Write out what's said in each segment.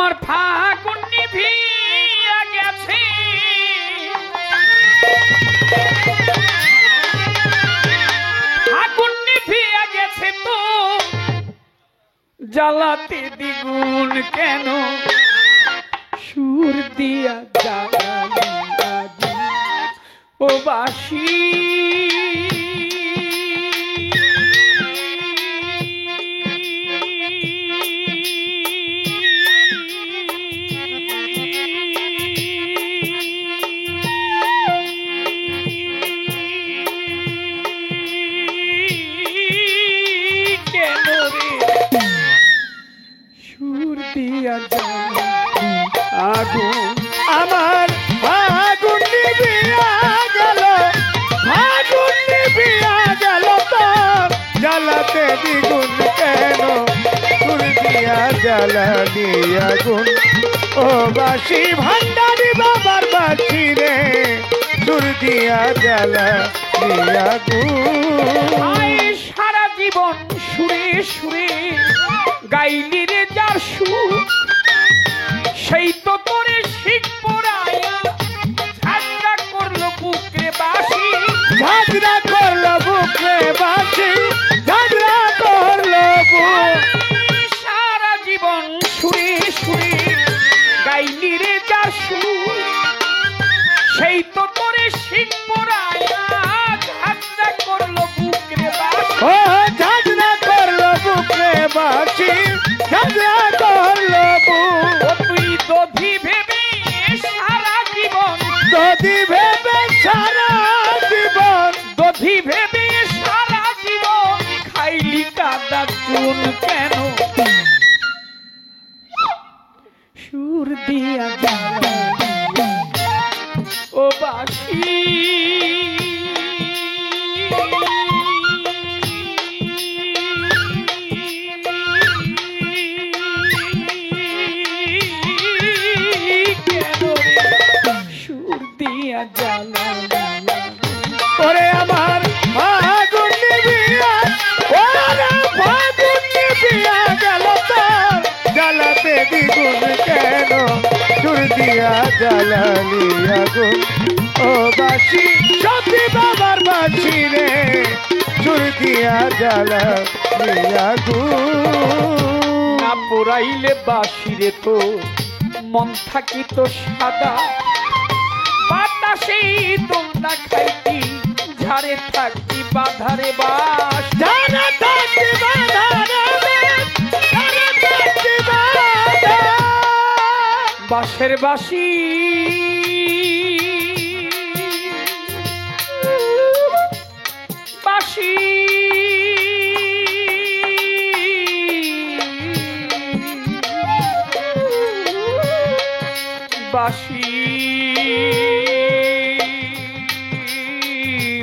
আমার ফাগুন নিভিয়া গেছে ফাগুন নিভিয়া গেছে তো জ্বালাতে দ্বিগুণ কেন সুর দিয়া জ্বালালি ও বাসি আগুন আমার ফাগুন নিভিয়া গেল ফাগুন নিভিয়া গেল তো জ্বালাতে দ্বিগুণ কেন সুর দিয়া জ্বালানি আগুন ও বাসি ভান্ডারি বাবার বাসি রে সুর দিয়া জ্বালানি আগুন সারা জীবন সুরে সুরে গাইলি রে যার সুর সেই তো তোরে শিখ পড়ায়া ঝাঁঝরা করলো বুকে বাসি ঝাঁঝরা করলো বুকে বাসি ঝাঁঝরা করলো সারা জীবন সুরে সুরে গাইলি রে যার সুর সেই তো তোরে শিখ পড়ায়া ঝাঁঝরা করলো বুকে বাসি ও ঝাঁঝরা করলো বুকে বাসি ঝাঁঝরা করলো তুই দধি ভেবে সারা জীবন দধি ভেবে সারা জীবন দধি ভেবে সারা জীবন খাইলি কাদা চুন কেন সুর দিয়া ও বাসি ওরে আমার ফাগুন নিভিয়া ওরে ফাগুন নিভিয়া গেল তোর জ্বালাতে দ্বিগুণ কেন সুর দিয়া জ্বালালি আগুন ও বাসি সত্যি বাবার বাসি রে সুর দিয়া জ্বালালি আগুন না পোড়াইলে বাসিরে তো মন থাকি তো সাদা বাতাসে তোমরা খাইতি ঝাড়ে থাকি বাধারে বাস ঝাড়ে থাকি বাধারে ঝাড়ে থাকি বাধা বাঁশের বাসি বাসি বাসি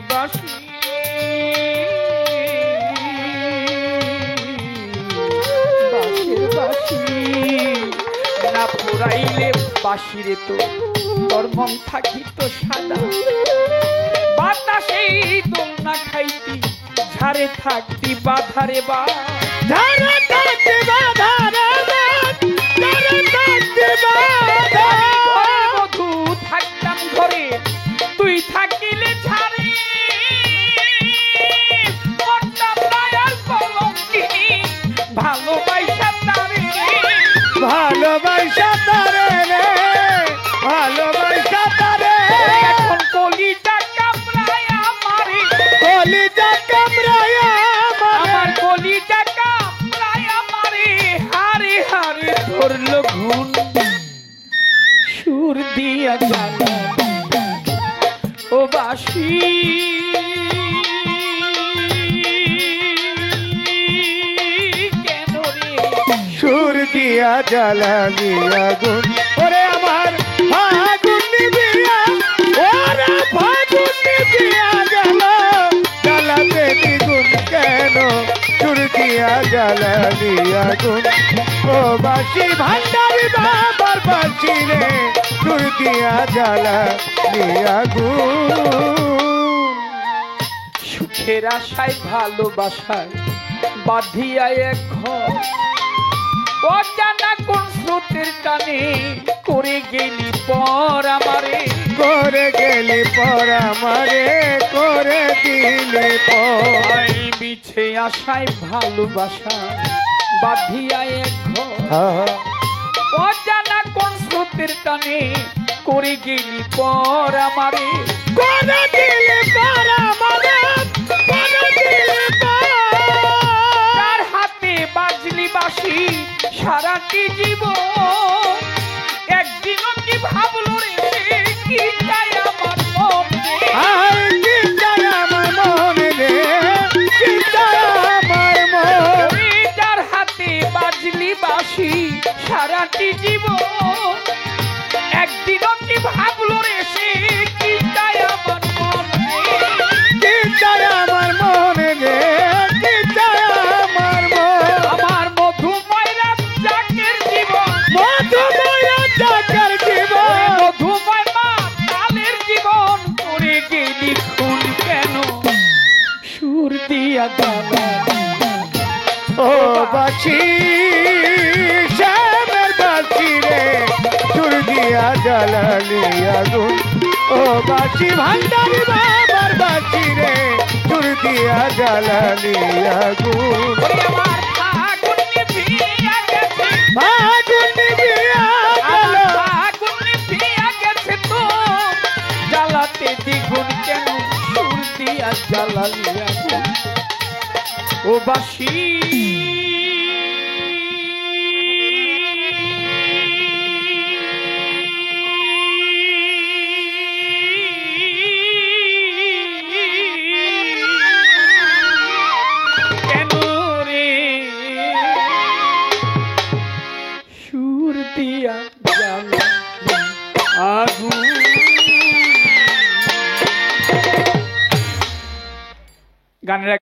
বাসি বাঁশের বাসি না পোড়াইলে বাসিরে তো তোর মন থাকিত সাদা বাতাসে তোর না খাইতি ঝাড়ে থাকতি বাধারে বা ঝাড়ে থাকতি বাধারে ঝাড়ে থাকতি বাধা মধু থাকতাম ঘরে তুই থাকিলে ঝাড়ে ভালোবাসা তারে ভালোবাসা তারে রে ভালোবাসা তারে এখন কলিটা কামড়ায় আমারে কলিটা কামড়ায় আমার কলিটা কামড়ায় আমারে হারে হারে ধরলো ঘুণ সুর দিয়া জ্বালা ও বাসি সুর দিয়া জ্বালানি আগুন ওরে আমার ফাগুন নিভিয়া ওরে ফাগুন নিভিয়া গেল জ্বালাতে দ্বিগুণ কেন সুর দিয়া জ্বালানি আগুন ও বাসি ভান্ডারি বাবার বাসি রে সুর দিয়া জ্বালানি আগুন সুখের আশায় ভালোবাসায় বাঁধিয়া এক ঘর অজানা কোন স্রোতের টানে করে গেলি পর আমারে, করে গেলি পর আমারে, করে দিলি পর। আই বিছে আশায় ভালোবাসা বাঁধিয়া এক ঘর, আহা, অজানা কোন স্রোতের টানে করে গেলি পর আমারে, করে দিলি পর আমারে, করে দিলি পর। তার হাতে বাজলি বাঁশি সারাটি জীবন, একদিনও কি ভাবলো রে সে কি চাই আমার মনে, আয় কি চাই আমার মনে রে, কি চাই আমার মন। ওরে যার হাতে বাজলি বাঁশি সারাটি জীবন, একদিনও কি ভাবলো রে সে কি চাই আমার মনে, কি চাই আমার মনে রে, কি চাই আমার মন। আমার মধুময় রাজ্জাকের জীবন, মধুময় রাজ্জাকের জীবন, মধুময় মা কালের জীবন করে গেলি খুন কেন সুর দিয়া গালা, ও বাছি শ্যামের বাছি রে, সুর দিয়া জ্বালালি আগুন। ও বাছি ভান্ডারি বাবার বাছি রে, সুর দিয়া জ্বালালি আগুন। ওরে আমার ফাগুন নিভিয়া গেছে, আগুন নিভিয়া গেল, ফাগুন নিভিয়া গেছে তো জ্বালাতে দ্বিগুণ কেন সুর দিয়া জ্বালালি আগুন। ও বাসি কেন রে সুর দিয়া জ্বালালি আগুন। গানের